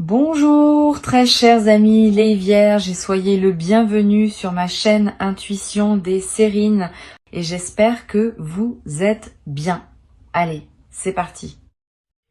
Bonjour très chers amis les vierges et soyez le bienvenu sur ma chaîne Intuition des Sérines et j'espère que vous êtes bien. Allez, c'est parti.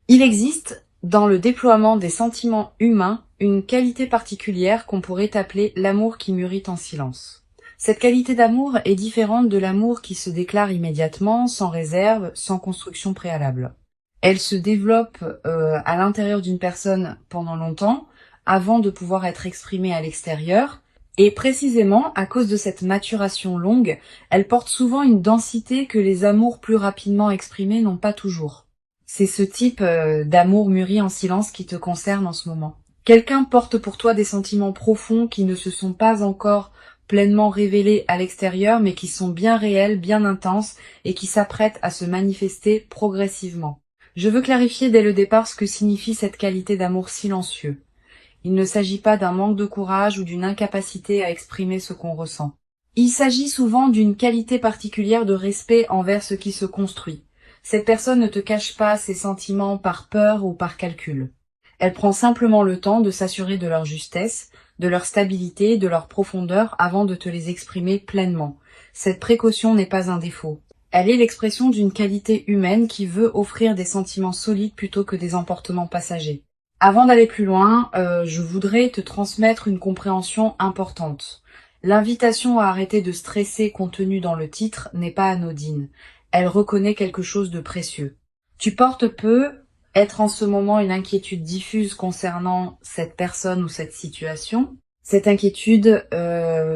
Il existe dans le déploiement des sentiments humains une qualité particulière qu'on pourrait appeler l'amour qui mûrit en silence. Cette qualité d'amour est différente de l'amour qui se déclare immédiatement, sans réserve, sans construction préalable. Elle se développe à l'intérieur d'une personne pendant longtemps, avant de pouvoir être exprimée à l'extérieur. Et précisément, à cause de cette maturation longue, elle porte souvent une densité que les amours plus rapidement exprimés n'ont pas toujours. C'est ce type d'amour mûri en silence qui te concerne en ce moment. Quelqu'un porte pour toi des sentiments profonds qui ne se sont pas encore pleinement révélés à l'extérieur, mais qui sont bien réels, bien intenses, et qui s'apprêtent à se manifester progressivement. Je veux clarifier dès le départ ce que signifie cette qualité d'amour silencieux. Il ne s'agit pas d'un manque de courage ou d'une incapacité à exprimer ce qu'on ressent. Il s'agit souvent d'une qualité particulière de respect envers ce qui se construit. Cette personne ne te cache pas ses sentiments par peur ou par calcul. Elle prend simplement le temps de s'assurer de leur justesse, de leur stabilité, de leur profondeur avant de te les exprimer pleinement. Cette précaution n'est pas un défaut. Elle est l'expression d'une qualité humaine qui veut offrir des sentiments solides plutôt que des emportements passagers. Avant d'aller plus loin, je voudrais te transmettre une compréhension importante. L'invitation à arrêter de stresser contenue dans le titre n'est pas anodine. Elle reconnaît quelque chose de précieux. Tu portes peu être en ce moment une inquiétude diffuse concernant cette personne ou cette situation. Cette inquiétude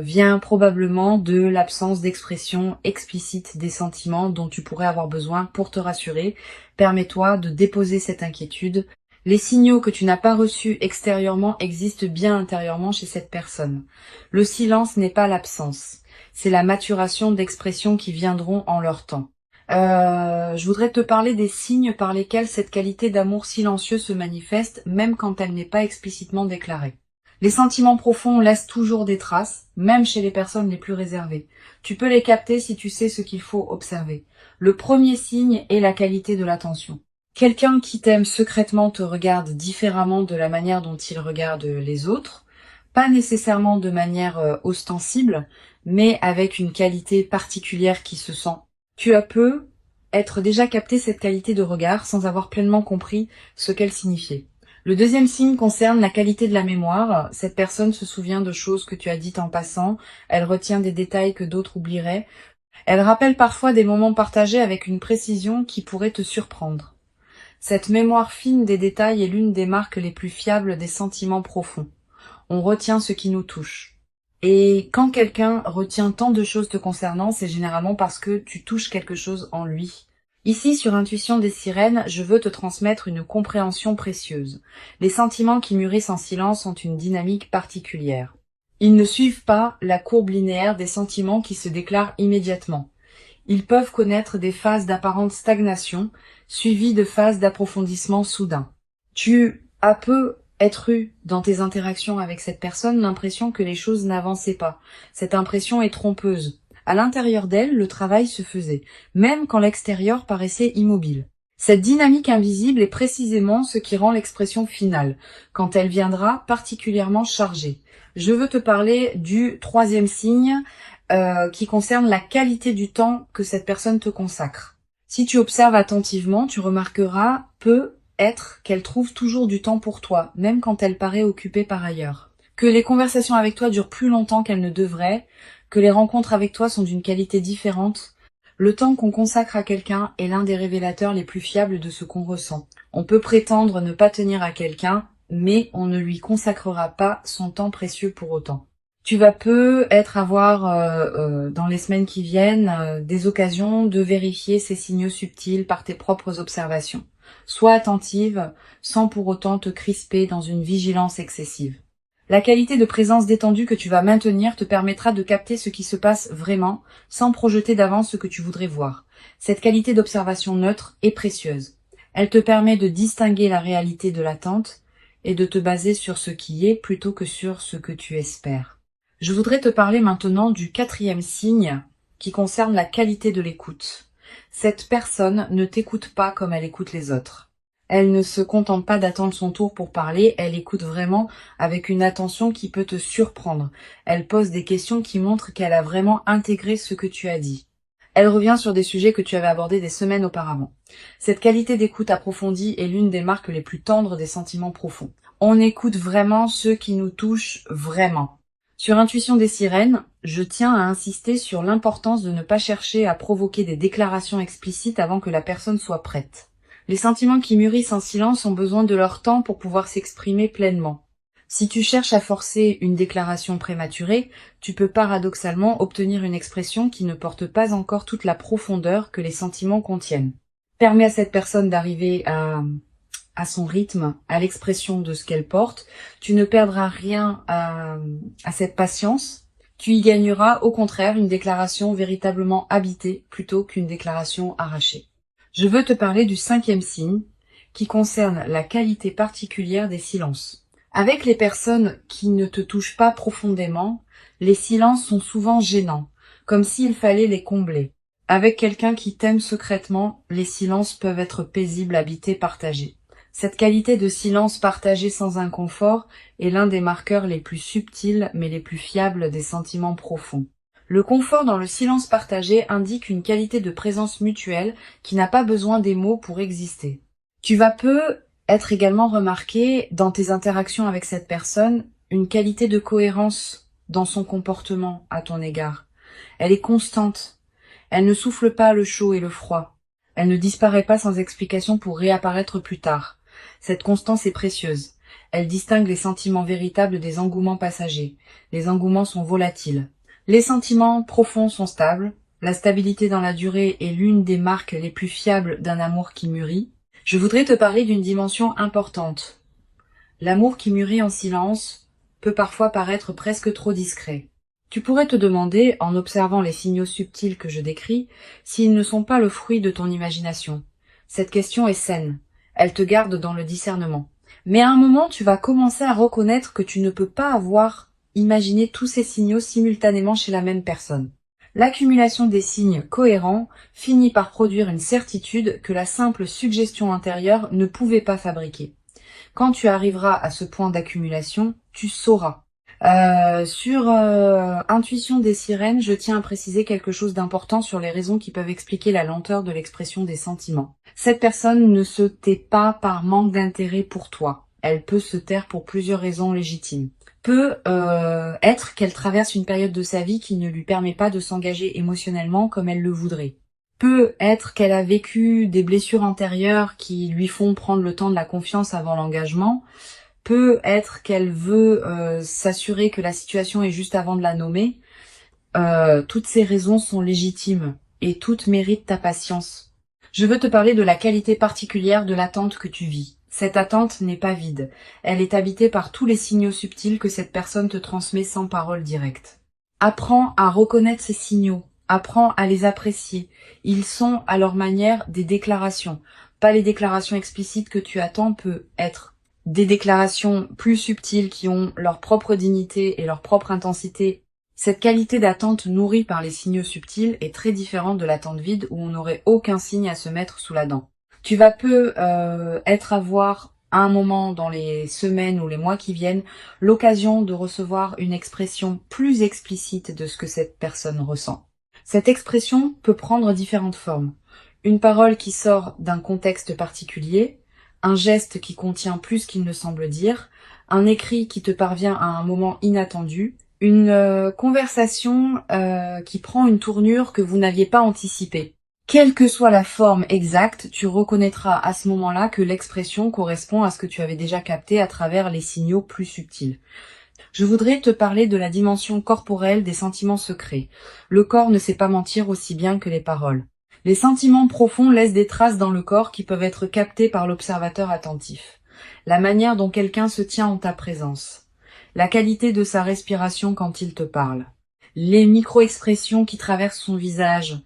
vient probablement de l'absence d'expression explicite des sentiments dont tu pourrais avoir besoin pour te rassurer. Permets-toi de déposer cette inquiétude. Les signaux que tu n'as pas reçus extérieurement existent bien intérieurement chez cette personne. Le silence n'est pas l'absence, c'est la maturation d'expressions qui viendront en leur temps. Je voudrais te parler des signes par lesquels cette qualité d'amour silencieux se manifeste, même quand elle n'est pas explicitement déclarée. Les sentiments profonds laissent toujours des traces, même chez les personnes les plus réservées. Tu peux les capter si tu sais ce qu'il faut observer. Le premier signe est la qualité de l'attention. Quelqu'un qui t'aime secrètement te regarde différemment de la manière dont il regarde les autres, pas nécessairement de manière ostensible, mais avec une qualité particulière qui se sent. Tu as peu être déjà capté cette qualité de regard sans avoir pleinement compris ce qu'elle signifiait. Le deuxième signe concerne la qualité de la mémoire. Cette personne se souvient de choses que tu as dites en passant, elle retient des détails que d'autres oublieraient. Elle rappelle parfois des moments partagés avec une précision qui pourrait te surprendre. Cette mémoire fine des détails est l'une des marques les plus fiables des sentiments profonds. On retient ce qui nous touche. Et quand quelqu'un retient tant de choses te concernant, c'est généralement parce que tu touches quelque chose en lui. Ici, sur Intuition des Sirènes, je veux te transmettre une compréhension précieuse. Les sentiments qui mûrissent en silence ont une dynamique particulière. Ils ne suivent pas la courbe linéaire des sentiments qui se déclarent immédiatement. Ils peuvent connaître des phases d'apparente stagnation, suivies de phases d'approfondissement soudain. Tu as peu être eu dans tes interactions avec cette personne l'impression que les choses n'avançaient pas. Cette impression est trompeuse. À l'intérieur d'elle, le travail se faisait, même quand l'extérieur paraissait immobile. Cette dynamique invisible est précisément ce qui rend l'expression finale, quand elle viendra particulièrement chargée. Je veux te parler du troisième signe qui concerne la qualité du temps que cette personne te consacre. Si tu observes attentivement, tu remarqueras peut-être qu'elle trouve toujours du temps pour toi, même quand elle paraît occupée par ailleurs. Que les conversations avec toi durent plus longtemps qu'elles ne devraient, que les rencontres avec toi sont d'une qualité différente. Le temps qu'on consacre à quelqu'un est l'un des révélateurs les plus fiables de ce qu'on ressent. On peut prétendre ne pas tenir à quelqu'un, mais on ne lui consacrera pas son temps précieux pour autant. Tu vas peut-être avoir dans les semaines qui viennent des occasions de vérifier ces signaux subtils par tes propres observations. Sois attentive sans pour autant te crisper dans une vigilance excessive. La qualité de présence détendue que tu vas maintenir te permettra de capter ce qui se passe vraiment sans projeter d'avance ce que tu voudrais voir. Cette qualité d'observation neutre est précieuse. Elle te permet de distinguer la réalité de l'attente et de te baser sur ce qui est plutôt que sur ce que tu espères. Je voudrais te parler maintenant du quatrième signe qui concerne la qualité de l'écoute. Cette personne ne t'écoute pas comme elle écoute les autres. Elle ne se contente pas d'attendre son tour pour parler, elle écoute vraiment avec une attention qui peut te surprendre. Elle pose des questions qui montrent qu'elle a vraiment intégré ce que tu as dit. Elle revient sur des sujets que tu avais abordés des semaines auparavant. Cette qualité d'écoute approfondie est l'une des marques les plus tendres des sentiments profonds. On écoute vraiment ceux qui nous touchent vraiment. Sur Intuition des sirènes, je tiens à insister sur l'importance de ne pas chercher à provoquer des déclarations explicites avant que la personne soit prête. Les sentiments qui mûrissent en silence ont besoin de leur temps pour pouvoir s'exprimer pleinement. Si tu cherches à forcer une déclaration prématurée, tu peux paradoxalement obtenir une expression qui ne porte pas encore toute la profondeur que les sentiments contiennent. Permets à cette personne d'arriver à son rythme, à l'expression de ce qu'elle porte. Tu ne perdras rien à cette patience. Tu y gagneras au contraire une déclaration véritablement habitée plutôt qu'une déclaration arrachée. Je veux te parler du 5e signe qui concerne la qualité particulière des silences. Avec les personnes qui ne te touchent pas profondément, les silences sont souvent gênants, comme s'il fallait les combler. Avec quelqu'un qui t'aime secrètement, les silences peuvent être paisibles, habités, partagés. Cette qualité de silence partagé sans inconfort est l'un des marqueurs les plus subtils mais les plus fiables des sentiments profonds. Le confort dans le silence partagé indique une qualité de présence mutuelle qui n'a pas besoin des mots pour exister. Tu vas être également remarqué dans tes interactions avec cette personne une qualité de cohérence dans son comportement à ton égard. Elle est constante. Elle ne souffle pas le chaud et le froid. Elle ne disparaît pas sans explication pour réapparaître plus tard. Cette constance est précieuse. Elle distingue les sentiments véritables des engouements passagers. Les engouements sont volatiles. Les sentiments profonds sont stables. La stabilité dans la durée est l'une des marques les plus fiables d'un amour qui mûrit. Je voudrais te parler d'une dimension importante. L'amour qui mûrit en silence peut parfois paraître presque trop discret. Tu pourrais te demander, en observant les signaux subtils que je décris, s'ils ne sont pas le fruit de ton imagination. Cette question est saine. Elle te garde dans le discernement. Mais à un moment, tu vas commencer à reconnaître que tu ne peux pas avoir imaginé tous ces signaux simultanément chez la même personne. L'accumulation des signes cohérents finit par produire une certitude que la simple suggestion intérieure ne pouvait pas fabriquer. Quand tu arriveras à ce point d'accumulation, tu sauras. Sur Intuition des sirènes, je tiens à préciser quelque chose d'important sur les raisons qui peuvent expliquer la lenteur de l'expression des sentiments. Cette personne ne se tait pas par manque d'intérêt pour toi. Elle peut se taire pour plusieurs raisons légitimes. Peut être qu'elle traverse une période de sa vie qui ne lui permet pas de s'engager émotionnellement comme elle le voudrait. Peut être qu'elle a vécu des blessures antérieures qui lui font prendre le temps de la confiance avant l'engagement. Peut être qu'elle veut s'assurer que la situation est juste avant de la nommer. Toutes ces raisons sont légitimes et toutes méritent ta patience. Je veux te parler de la qualité particulière de l'attente que tu vis. Cette attente n'est pas vide. Elle est habitée par tous les signaux subtils que cette personne te transmet sans parole directe. Apprends à reconnaître ces signaux. Apprends à les apprécier. Ils sont à leur manière des déclarations. Pas les déclarations explicites que tu attends, peut être des déclarations plus subtiles qui ont leur propre dignité et leur propre intensité. Cette qualité d'attente nourrie par les signaux subtils est très différente de l'attente vide où on n'aurait aucun signe à se mettre sous la dent. Tu vas avoir à un moment dans les semaines ou les mois qui viennent l'occasion de recevoir une expression plus explicite de ce que cette personne ressent. Cette expression peut prendre différentes formes. Une parole qui sort d'un contexte particulier, un geste qui contient plus qu'il ne semble dire, un écrit qui te parvient à un moment inattendu, une conversation qui prend une tournure que vous n'aviez pas anticipée. Quelle que soit la forme exacte, tu reconnaîtras à ce moment-là que l'expression correspond à ce que tu avais déjà capté à travers les signaux plus subtils. Je voudrais te parler de la dimension corporelle des sentiments secrets. Le corps ne sait pas mentir aussi bien que les paroles. Les sentiments profonds laissent des traces dans le corps qui peuvent être captées par l'observateur attentif. La manière dont quelqu'un se tient en ta présence. La qualité de sa respiration quand il te parle. Les micro-expressions qui traversent son visage.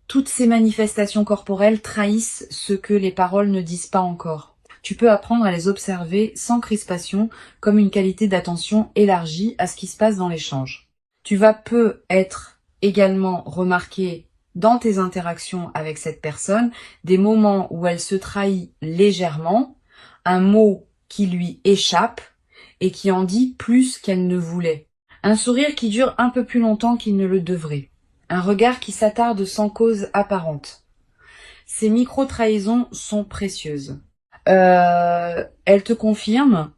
Toutes ces manifestations corporelles trahissent ce que les paroles ne disent pas encore. Tu peux apprendre à les observer sans crispation, comme une qualité d'attention élargie à ce qui se passe dans l'échange. Tu vas être également remarquer dans tes interactions avec cette personne, des moments où elle se trahit légèrement, un mot qui lui échappe et qui en dit plus qu'elle ne voulait. Un sourire qui dure un peu plus longtemps qu'il ne le devrait. Un regard qui s'attarde sans cause apparente. Ces micro-trahisons sont précieuses. Elles te confirment,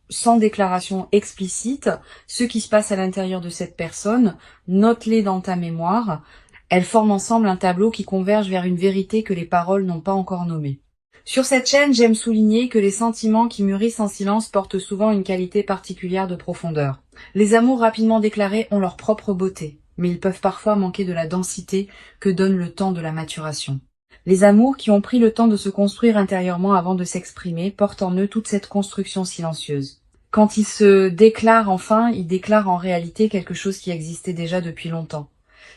sans déclaration explicite, ce qui se passe à l'intérieur de cette personne. Note-les dans ta mémoire. Elles forment ensemble un tableau qui converge vers une vérité que les paroles n'ont pas encore nommée. Sur cette chaîne, j'aime souligner que les sentiments qui mûrissent en silence portent souvent une qualité particulière de profondeur. Les amours rapidement déclarés ont leur propre beauté, mais ils peuvent parfois manquer de la densité que donne le temps de la maturation. Les amours qui ont pris le temps de se construire intérieurement avant de s'exprimer portent en eux toute cette construction silencieuse. Quand ils se déclarent enfin, ils déclarent en réalité quelque chose qui existait déjà depuis longtemps.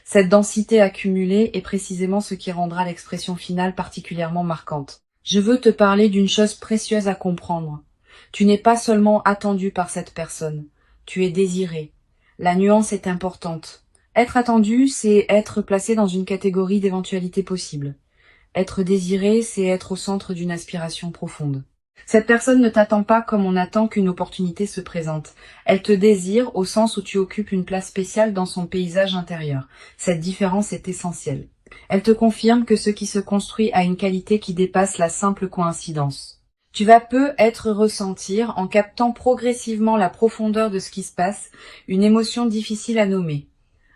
Cette densité accumulée est précisément ce qui rendra l'expression finale particulièrement marquante. Je veux te parler d'une chose précieuse à comprendre. Tu n'es pas seulement attendu par cette personne, tu es désiré. La nuance est importante. Être attendu, c'est être placé dans une catégorie d'éventualités possibles. Être désiré, c'est être au centre d'une aspiration profonde. Cette personne ne t'attend pas comme on attend qu'une opportunité se présente. Elle te désire au sens où tu occupes une place spéciale dans son paysage intérieur. Cette différence est essentielle. Elle te confirme que ce qui se construit a une qualité qui dépasse la simple coïncidence. Tu vas peut-être ressentir, en captant progressivement la profondeur de ce qui se passe, une émotion difficile à nommer.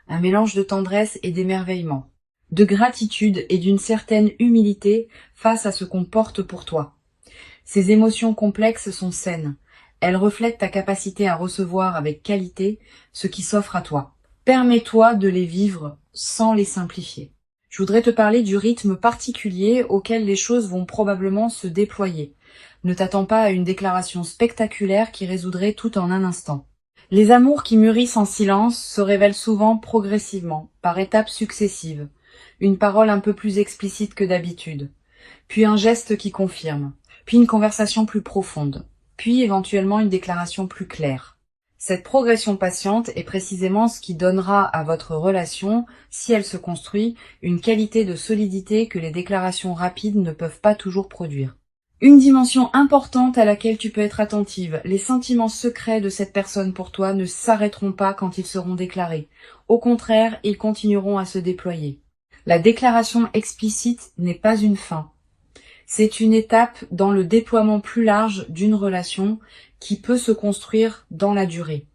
Un mélange de tendresse et d'émerveillement, de gratitude et d'une certaine humilité face à ce qu'on porte pour toi. Ces émotions complexes sont saines. Elles reflètent ta capacité à recevoir avec qualité ce qui s'offre à toi. Permets-toi de les vivre sans les simplifier. Je voudrais te parler du rythme particulier auquel les choses vont probablement se déployer. Ne t'attends pas à une déclaration spectaculaire qui résoudrait tout en un instant. Les amours qui mûrissent en silence se révèlent souvent progressivement, par étapes successives. Une parole un peu plus explicite que d'habitude, puis un geste qui confirme, puis une conversation plus profonde, puis éventuellement une déclaration plus claire. Cette progression patiente est précisément ce qui donnera à votre relation, si elle se construit, une qualité de solidité que les déclarations rapides ne peuvent pas toujours produire. Une dimension importante à laquelle tu peux être attentive, les sentiments secrets de cette personne pour toi ne s'arrêteront pas quand ils seront déclarés. Au contraire, ils continueront à se déployer. La déclaration explicite n'est pas une fin. C'est une étape dans le déploiement plus large d'une relation qui peut se construire dans la durée.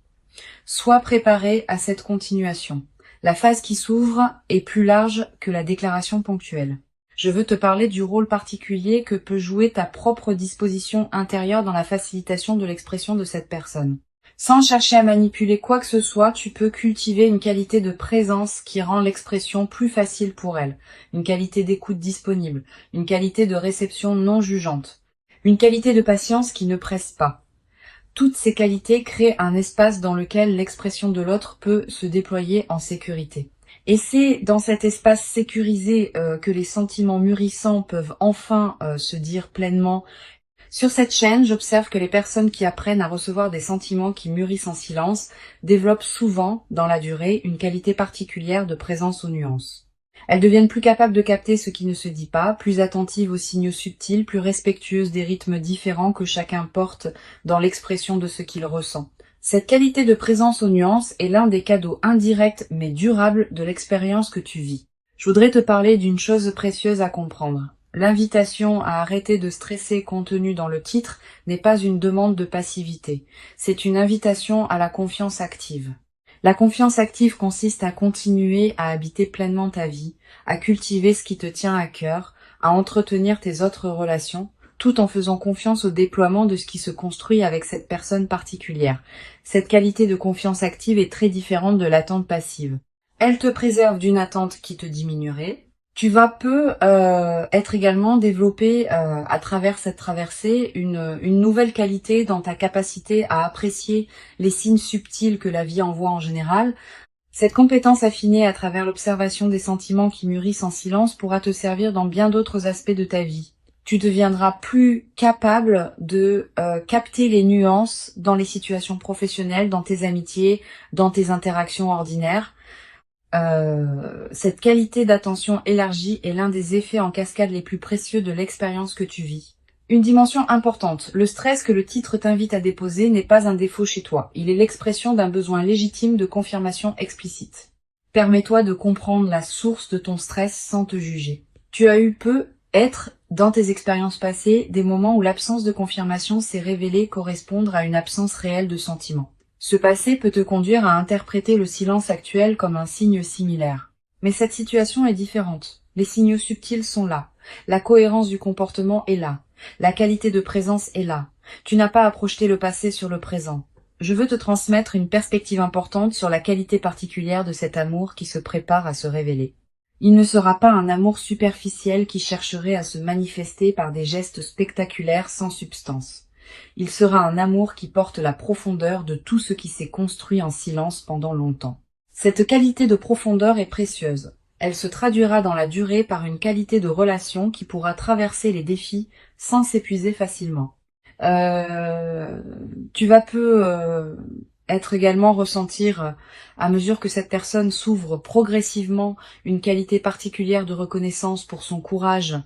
Sois préparé à cette continuation. La phase qui s'ouvre est plus large que la déclaration ponctuelle. Je veux te parler du rôle particulier que peut jouer ta propre disposition intérieure dans la facilitation de l'expression de cette personne. Sans chercher à manipuler quoi que ce soit, tu peux cultiver une qualité de présence qui rend l'expression plus facile pour elle, une qualité d'écoute disponible, une qualité de réception non jugeante, une qualité de patience qui ne presse pas. Toutes ces qualités créent un espace dans lequel l'expression de l'autre peut se déployer en sécurité. Et c'est dans cet espace sécurisé que les sentiments mûrissants peuvent enfin se dire pleinement. Sur cette chaîne, j'observe que les personnes qui apprennent à recevoir des sentiments qui mûrissent en silence développent souvent, dans la durée, une qualité particulière de présence aux nuances. Elles deviennent plus capables de capter ce qui ne se dit pas, plus attentives aux signaux subtils, plus respectueuses des rythmes différents que chacun porte dans l'expression de ce qu'il ressent. Cette qualité de présence aux nuances est l'un des cadeaux indirects mais durables de l'expérience que tu vis. Je voudrais te parler d'une chose précieuse à comprendre. L'invitation à arrêter de stresser contenue dans le titre n'est pas une demande de passivité, c'est une invitation à la confiance active. La confiance active consiste à continuer à habiter pleinement ta vie, à cultiver ce qui te tient à cœur, à entretenir tes autres relations, tout en faisant confiance au déploiement de ce qui se construit avec cette personne particulière. Cette qualité de confiance active est très différente de l'attente passive. Elle te préserve d'une attente qui te diminuerait. Tu vas être également développé à travers cette traversée une nouvelle qualité dans ta capacité à apprécier les signes subtils que la vie envoie en général. Cette compétence affinée à travers l'observation des sentiments qui mûrissent en silence pourra te servir dans bien d'autres aspects de ta vie. Tu deviendras plus capable de capter les nuances dans les situations professionnelles, dans tes amitiés, dans tes interactions ordinaires. Cette qualité d'attention élargie est l'un des effets en cascade les plus précieux de l'expérience que tu vis. Une dimension importante, le stress que le titre t'invite à déposer n'est pas un défaut chez toi, il est l'expression d'un besoin légitime de confirmation explicite. Permets-toi de comprendre la source de ton stress sans te juger. Tu as eu être, dans tes expériences passées, des moments où l'absence de confirmation s'est révélée correspondre à une absence réelle de sentiment. Ce passé peut te conduire à interpréter le silence actuel comme un signe similaire. Mais cette situation est différente. Les signaux subtils sont là. La cohérence du comportement est là. La qualité de présence est là. Tu n'as pas à projeter le passé sur le présent. Je veux te transmettre une perspective importante sur la qualité particulière de cet amour qui se prépare à se révéler. Il ne sera pas un amour superficiel qui chercherait à se manifester par des gestes spectaculaires sans substance. Il sera un amour qui porte la profondeur de tout ce qui s'est construit en silence pendant longtemps. Cette qualité de profondeur est précieuse. Elle se traduira dans la durée par une qualité de relation qui pourra traverser les défis sans s'épuiser facilement. Tu vas être également ressentir, à mesure que cette personne s'ouvre progressivement, une qualité particulière de reconnaissance pour son courage.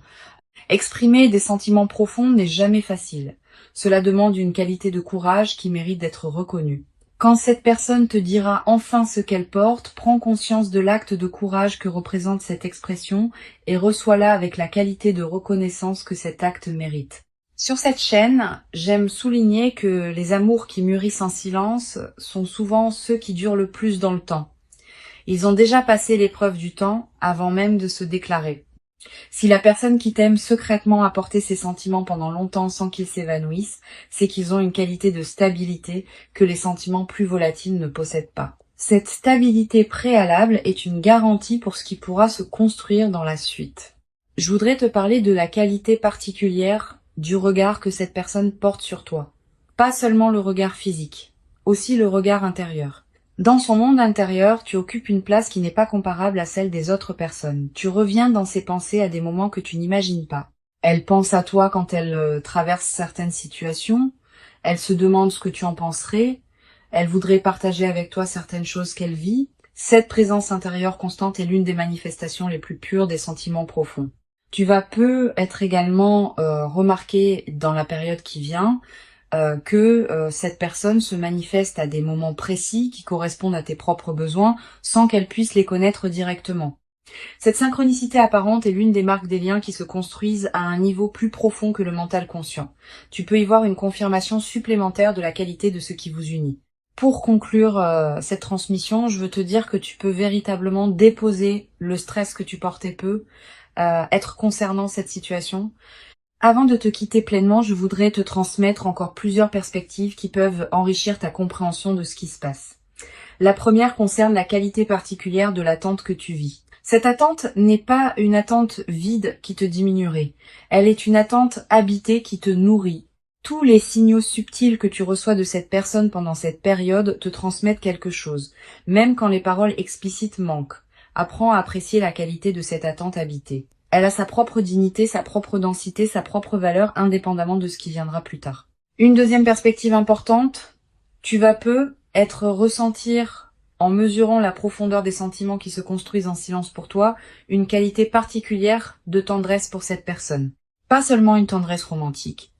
Exprimer des sentiments profonds n'est jamais facile. Cela demande une qualité de courage qui mérite d'être reconnue. Quand cette personne te dira enfin ce qu'elle porte, prends conscience de l'acte de courage que représente cette expression et reçois-la avec la qualité de reconnaissance que cet acte mérite. Sur cette chaîne, j'aime souligner que les amours qui mûrissent en silence sont souvent ceux qui durent le plus dans le temps. Ils ont déjà passé l'épreuve du temps avant même de se déclarer. Si la personne qui t'aime secrètement a porté ses sentiments pendant longtemps sans qu'ils s'évanouissent, c'est qu'ils ont une qualité de stabilité que les sentiments plus volatiles ne possèdent pas. Cette stabilité préalable est une garantie pour ce qui pourra se construire dans la suite. Je voudrais te parler de la qualité particulière du regard que cette personne porte sur toi. Pas seulement le regard physique, aussi le regard intérieur. Dans son monde intérieur, tu occupes une place qui n'est pas comparable à celle des autres personnes. Tu reviens dans ses pensées à des moments que tu n'imagines pas. Elle pense à toi quand elle traverse certaines situations. Elle se demande ce que tu en penserais. Elle voudrait partager avec toi certaines choses qu'elle vit. Cette présence intérieure constante est l'une des manifestations les plus pures des sentiments profonds. Tu vas être également remarqué dans la période qui vient que cette personne se manifeste à des moments précis qui correspondent à tes propres besoins sans qu'elle puisse les connaître directement. Cette synchronicité apparente est l'une des marques des liens qui se construisent à un niveau plus profond que le mental conscient. Tu peux y voir une confirmation supplémentaire de la qualité de ce qui vous unit. Pour conclure cette transmission, je veux te dire que tu peux véritablement déposer le stress que tu portais être concernant cette situation. Avant de te quitter pleinement, je voudrais te transmettre encore plusieurs perspectives qui peuvent enrichir ta compréhension de ce qui se passe. La première concerne la qualité particulière de l'attente que tu vis. Cette attente n'est pas une attente vide qui te diminuerait. Elle est une attente habitée qui te nourrit. Tous les signaux subtils que tu reçois de cette personne pendant cette période te transmettent quelque chose, même quand les paroles explicites manquent. Apprends à apprécier la qualité de cette attente habitée. Elle a sa propre dignité, sa propre densité, sa propre valeur, indépendamment de ce qui viendra plus tard. Une deuxième perspective importante, tu vas ressentir, en mesurant la profondeur des sentiments qui se construisent en silence pour toi, une qualité particulière de tendresse pour cette personne. Pas seulement une tendresse romantique,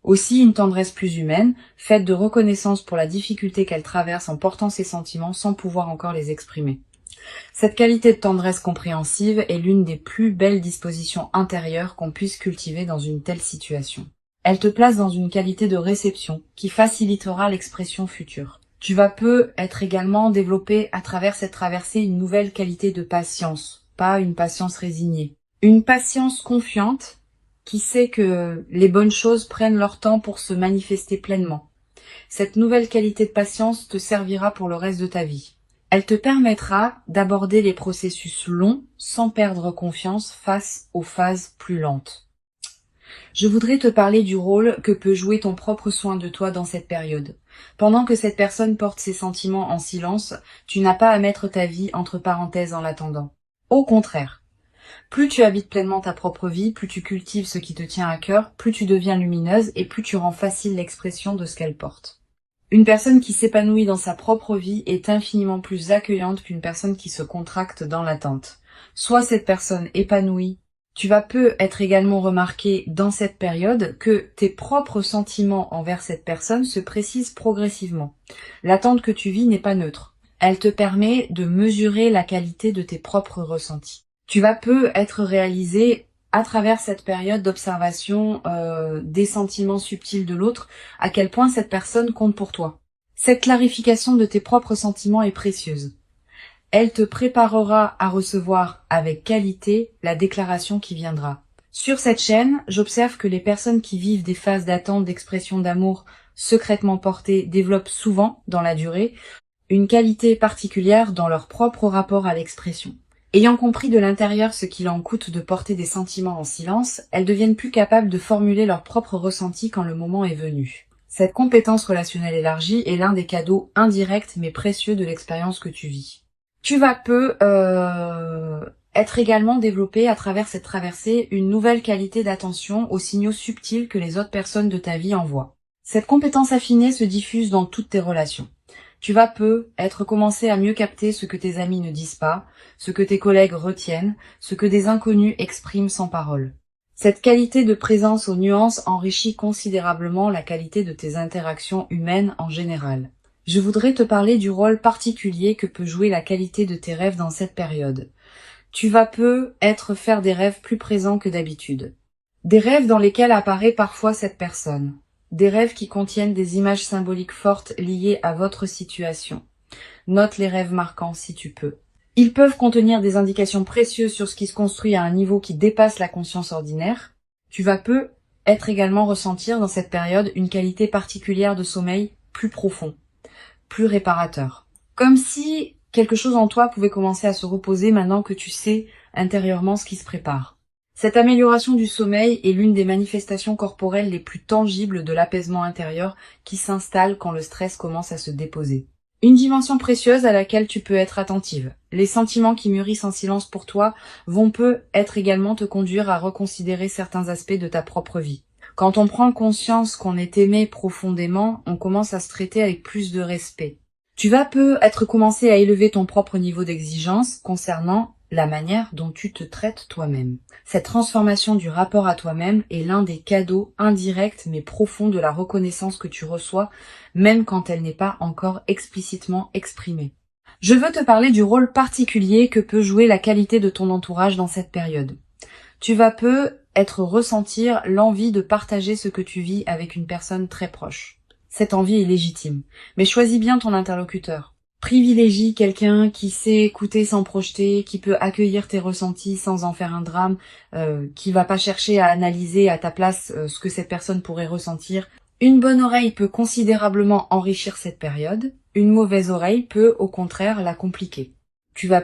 aussi une tendresse plus humaine, faite de reconnaissance pour la difficulté qu'elle traverse en portant ses sentiments sans pouvoir encore les exprimer. Cette qualité de tendresse compréhensive est l'une des plus belles dispositions intérieures qu'on puisse cultiver dans une telle situation. Elle te place dans une qualité de réception qui facilitera l'expression future. Tu vas être également développé à travers cette traversée une nouvelle qualité de patience, pas une patience résignée. Une patience confiante qui sait que les bonnes choses prennent leur temps pour se manifester pleinement. Cette nouvelle qualité de patience te servira pour le reste de ta vie. Elle te permettra d'aborder les processus longs sans perdre confiance face aux phases plus lentes. Je voudrais te parler du rôle que peut jouer ton propre soin de toi dans cette période. Pendant que cette personne porte ses sentiments en silence, tu n'as pas à mettre ta vie entre parenthèses en l'attendant. Au contraire, plus tu habites pleinement ta propre vie, plus tu cultives ce qui te tient à cœur, plus tu deviens lumineuse et plus tu rends facile l'expression de ce qu'elle porte. Une personne qui s'épanouit dans sa propre vie est infiniment plus accueillante qu'une personne qui se contracte dans l'attente. Soit cette personne épanouie, tu vas peu être également remarqué dans cette période que tes propres sentiments envers cette personne se précisent progressivement. L'attente que tu vis n'est pas neutre. Elle te permet de mesurer la qualité de tes propres ressentis. Tu vas peu être réalisé à travers cette période d'observation des sentiments subtils de l'autre, à quel point cette personne compte pour toi. Cette clarification de tes propres sentiments est précieuse. Elle te préparera à recevoir avec qualité la déclaration qui viendra. Sur cette chaîne, j'observe que les personnes qui vivent des phases d'attente d'expression d'amour secrètement portées développent souvent, dans la durée, une qualité particulière dans leur propre rapport à l'expression. Ayant compris de l'intérieur ce qu'il en coûte de porter des sentiments en silence, elles deviennent plus capables de formuler leurs propres ressentis quand le moment est venu. Cette compétence relationnelle élargie est l'un des cadeaux indirects mais précieux de l'expérience que tu vis. Tu vas peu être également développé à travers cette traversée une nouvelle qualité d'attention aux signaux subtils que les autres personnes de ta vie envoient. Cette compétence affinée se diffuse dans toutes tes relations. Tu vas peu être commencé à mieux capter ce que tes amis ne disent pas, ce que tes collègues retiennent, ce que des inconnus expriment sans parole. Cette qualité de présence aux nuances enrichit considérablement la qualité de tes interactions humaines en général. Je voudrais te parler du rôle particulier que peut jouer la qualité de tes rêves dans cette période. Tu vas peu faire des rêves plus présents que d'habitude. Des rêves dans lesquels apparaît parfois cette personne. Des rêves qui contiennent des images symboliques fortes liées à votre situation. Note les rêves marquants si tu peux. Ils peuvent contenir des indications précieuses sur ce qui se construit à un niveau qui dépasse la conscience ordinaire. Tu vas peu également ressentir dans cette période une qualité particulière de sommeil plus profond, plus réparateur. Comme si quelque chose en toi pouvait commencer à se reposer maintenant que tu sais intérieurement ce qui se prépare. Cette amélioration du sommeil est l'une des manifestations corporelles les plus tangibles de l'apaisement intérieur qui s'installe quand le stress commence à se déposer. Une dimension précieuse à laquelle tu peux être attentive. Les sentiments qui mûrissent en silence pour toi vont également te conduire à reconsidérer certains aspects de ta propre vie. Quand on prend conscience qu'on est aimé profondément, on commence à se traiter avec plus de respect. Tu vas commencer à élever ton propre niveau d'exigence concernant la manière dont tu te traites toi-même. Cette transformation du rapport à toi-même est l'un des cadeaux indirects mais profonds de la reconnaissance que tu reçois, même quand elle n'est pas encore explicitement exprimée. Je veux te parler du rôle particulier que peut jouer la qualité de ton entourage dans cette période. Tu vas ressentir l'envie de partager ce que tu vis avec une personne très proche. Cette envie est légitime, mais choisis bien ton interlocuteur. Privilégie quelqu'un qui sait écouter sans projeter, qui peut accueillir tes ressentis sans en faire un drame, qui va pas chercher à analyser à ta place ce que cette personne pourrait ressentir. Une bonne oreille peut considérablement enrichir cette période, une mauvaise oreille peut au contraire la compliquer. Tu vas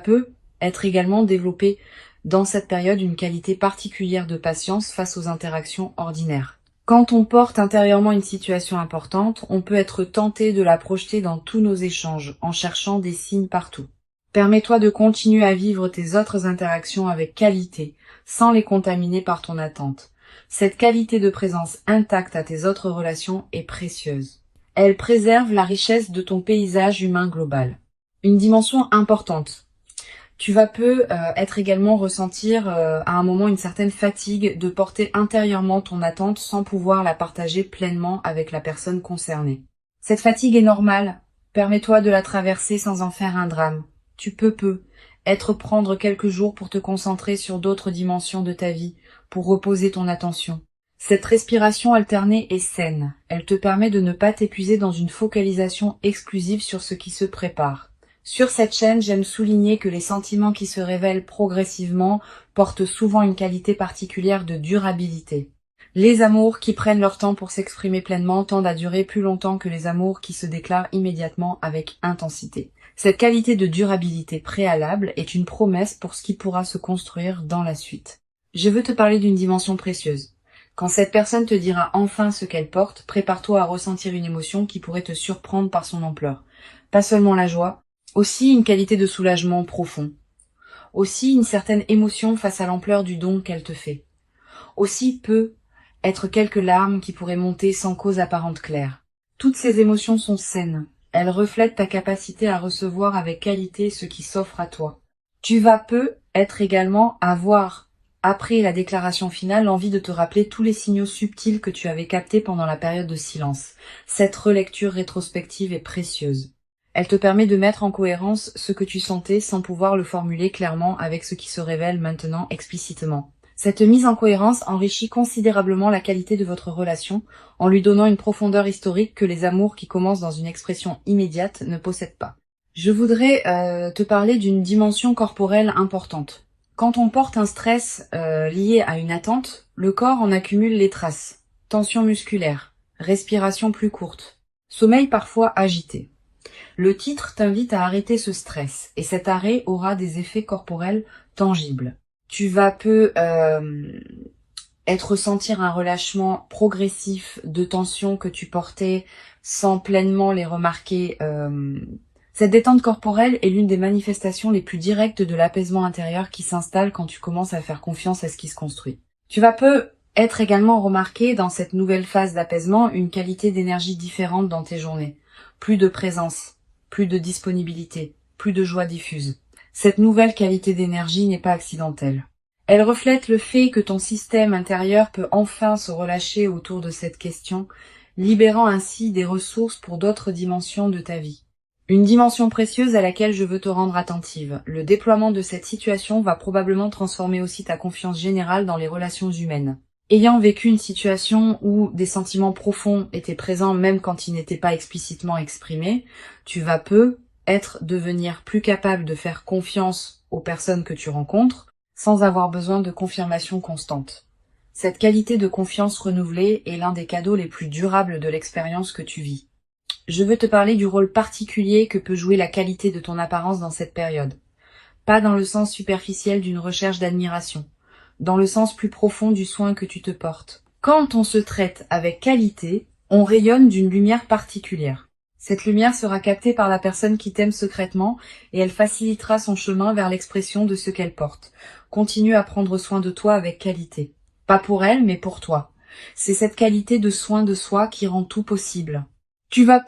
être également développé dans cette période une qualité particulière de patience face aux interactions ordinaires. Quand on porte intérieurement une situation importante, on peut être tenté de la projeter dans tous nos échanges, en cherchant des signes partout. Permets-toi de continuer à vivre tes autres interactions avec qualité, sans les contaminer par ton attente. Cette qualité de présence intacte à tes autres relations est précieuse. Elle préserve la richesse de ton paysage humain global. Une dimension importante. Tu vas également ressentir à un moment une certaine fatigue de porter intérieurement ton attente sans pouvoir la partager pleinement avec la personne concernée. Cette fatigue est normale. Permets-toi de la traverser sans en faire un drame. Tu peux prendre quelques jours pour te concentrer sur d'autres dimensions de ta vie, pour reposer ton attention. Cette respiration alternée est saine. Elle te permet de ne pas t'épuiser dans une focalisation exclusive sur ce qui se prépare. Sur cette chaîne, j'aime souligner que les sentiments qui se révèlent progressivement portent souvent une qualité particulière de durabilité. Les amours qui prennent leur temps pour s'exprimer pleinement tendent à durer plus longtemps que les amours qui se déclarent immédiatement avec intensité. Cette qualité de durabilité préalable est une promesse pour ce qui pourra se construire dans la suite. Je veux te parler d'une dimension précieuse. Quand cette personne te dira enfin ce qu'elle porte, prépare-toi à ressentir une émotion qui pourrait te surprendre par son ampleur. Pas seulement la joie, aussi une qualité de soulagement profond. Aussi une certaine émotion face à l'ampleur du don qu'elle te fait. Aussi quelques larmes qui pourraient monter sans cause apparente claire. Toutes ces émotions sont saines. Elles reflètent ta capacité à recevoir avec qualité ce qui s'offre à toi. Tu vas être également avoir, après la déclaration finale, l'envie de te rappeler tous les signaux subtils que tu avais captés pendant la période de silence. Cette relecture rétrospective est précieuse. Elle te permet de mettre en cohérence ce que tu sentais sans pouvoir le formuler clairement avec ce qui se révèle maintenant explicitement. Cette mise en cohérence enrichit considérablement la qualité de votre relation en lui donnant une profondeur historique que les amours qui commencent dans une expression immédiate ne possèdent pas. Je voudrais te parler d'une dimension corporelle importante. Quand on porte un stress lié à une attente, le corps en accumule les traces. Tension musculaire, respiration plus courte, sommeil parfois agité. Le titre t'invite à arrêter ce stress et cet arrêt aura des effets corporels tangibles. Tu vas ressentir un relâchement progressif de tensions que tu portais sans pleinement les remarquer. Cette détente corporelle est l'une des manifestations les plus directes de l'apaisement intérieur qui s'installe quand tu commences à faire confiance à ce qui se construit. Tu vas être également remarqué dans cette nouvelle phase d'apaisement une qualité d'énergie différente dans tes journées. Plus de présence, plus de disponibilité, plus de joie diffuse. Cette nouvelle qualité d'énergie n'est pas accidentelle. Elle reflète le fait que ton système intérieur peut enfin se relâcher autour de cette question, libérant ainsi des ressources pour d'autres dimensions de ta vie. Une dimension précieuse à laquelle je veux te rendre attentive. Le déploiement de cette situation va probablement transformer aussi ta confiance générale dans les relations humaines. Ayant vécu une situation où des sentiments profonds étaient présents même quand ils n'étaient pas explicitement exprimés, tu vas devenir plus capable de faire confiance aux personnes que tu rencontres sans avoir besoin de confirmation constante. Cette qualité de confiance renouvelée est l'un des cadeaux les plus durables de l'expérience que tu vis. Je veux te parler du rôle particulier que peut jouer la qualité de ton apparence dans cette période. Pas dans le sens superficiel d'une recherche d'admiration, dans le sens plus profond du soin que tu te portes. Quand on se traite avec qualité, on rayonne d'une lumière particulière. Cette lumière sera captée par la personne qui t'aime secrètement et elle facilitera son chemin vers l'expression de ce qu'elle porte. Continue à prendre soin de toi avec qualité. Pas pour elle, mais pour toi. C'est cette qualité de soin de soi qui rend tout possible. Tu vas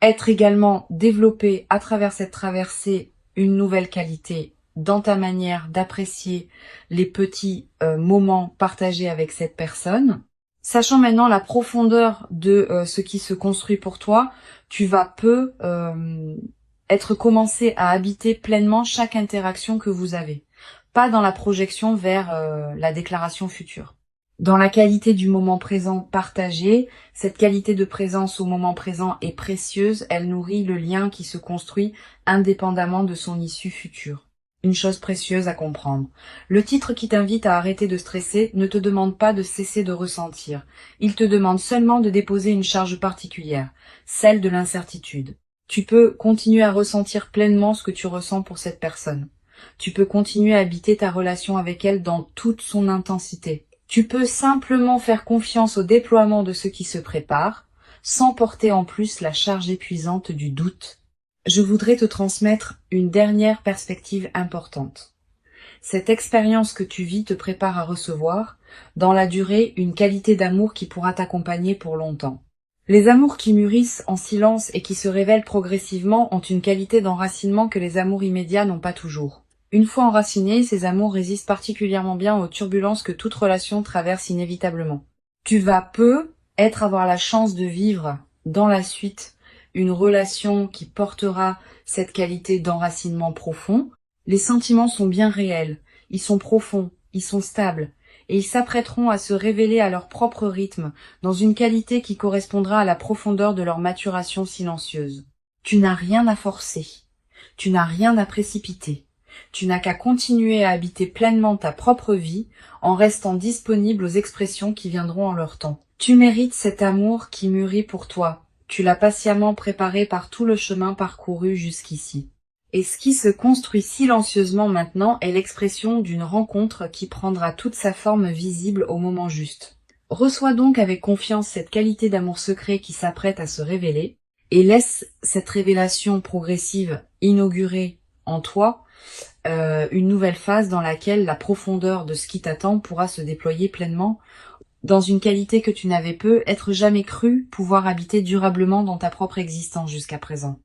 être également développé à travers cette traversée une nouvelle qualité dans ta manière d'apprécier les petits moments partagés avec cette personne. Sachant maintenant la profondeur de ce qui se construit pour toi, tu vas être commencé à habiter pleinement chaque interaction que vous avez. Pas dans la projection vers la déclaration future. Dans la qualité du moment présent partagé, cette qualité de présence au moment présent est précieuse, elle nourrit le lien qui se construit indépendamment de son issue future. Une chose précieuse à comprendre. Le titre qui t'invite à arrêter de stresser ne te demande pas de cesser de ressentir. Il te demande seulement de déposer une charge particulière, celle de l'incertitude. Tu peux continuer à ressentir pleinement ce que tu ressens pour cette personne. Tu peux continuer à habiter ta relation avec elle dans toute son intensité. Tu peux simplement faire confiance au déploiement de ce qui se prépare, sans porter en plus la charge épuisante du doute. Je voudrais te transmettre une dernière perspective importante. Cette expérience que tu vis te prépare à recevoir, dans la durée, une qualité d'amour qui pourra t'accompagner pour longtemps. Les amours qui mûrissent en silence et qui se révèlent progressivement ont une qualité d'enracinement que les amours immédiats n'ont pas toujours. Une fois enracinés, ces amours résistent particulièrement bien aux turbulences que toute relation traverse inévitablement. Tu vas avoir la chance de vivre dans la suite une relation qui portera cette qualité d'enracinement profond. Les sentiments sont bien réels, ils sont profonds, ils sont stables, et ils s'apprêteront à se révéler à leur propre rythme, dans une qualité qui correspondra à la profondeur de leur maturation silencieuse. Tu n'as rien à forcer, tu n'as rien à précipiter. Tu n'as qu'à continuer à habiter pleinement ta propre vie en restant disponible aux expressions qui viendront en leur temps. Tu mérites cet amour qui mûrit pour toi. Tu l'as patiemment préparé par tout le chemin parcouru jusqu'ici. Et ce qui se construit silencieusement maintenant est l'expression d'une rencontre qui prendra toute sa forme visible au moment juste. Reçois donc avec confiance cette qualité d'amour secret qui s'apprête à se révéler et laisse cette révélation progressive inaugurer en toi une nouvelle phase dans laquelle la profondeur de ce qui t'attend pourra se déployer pleinement dans une qualité que tu n'avais peut-être jamais cru pouvoir habiter durablement dans ta propre existence jusqu'à présent.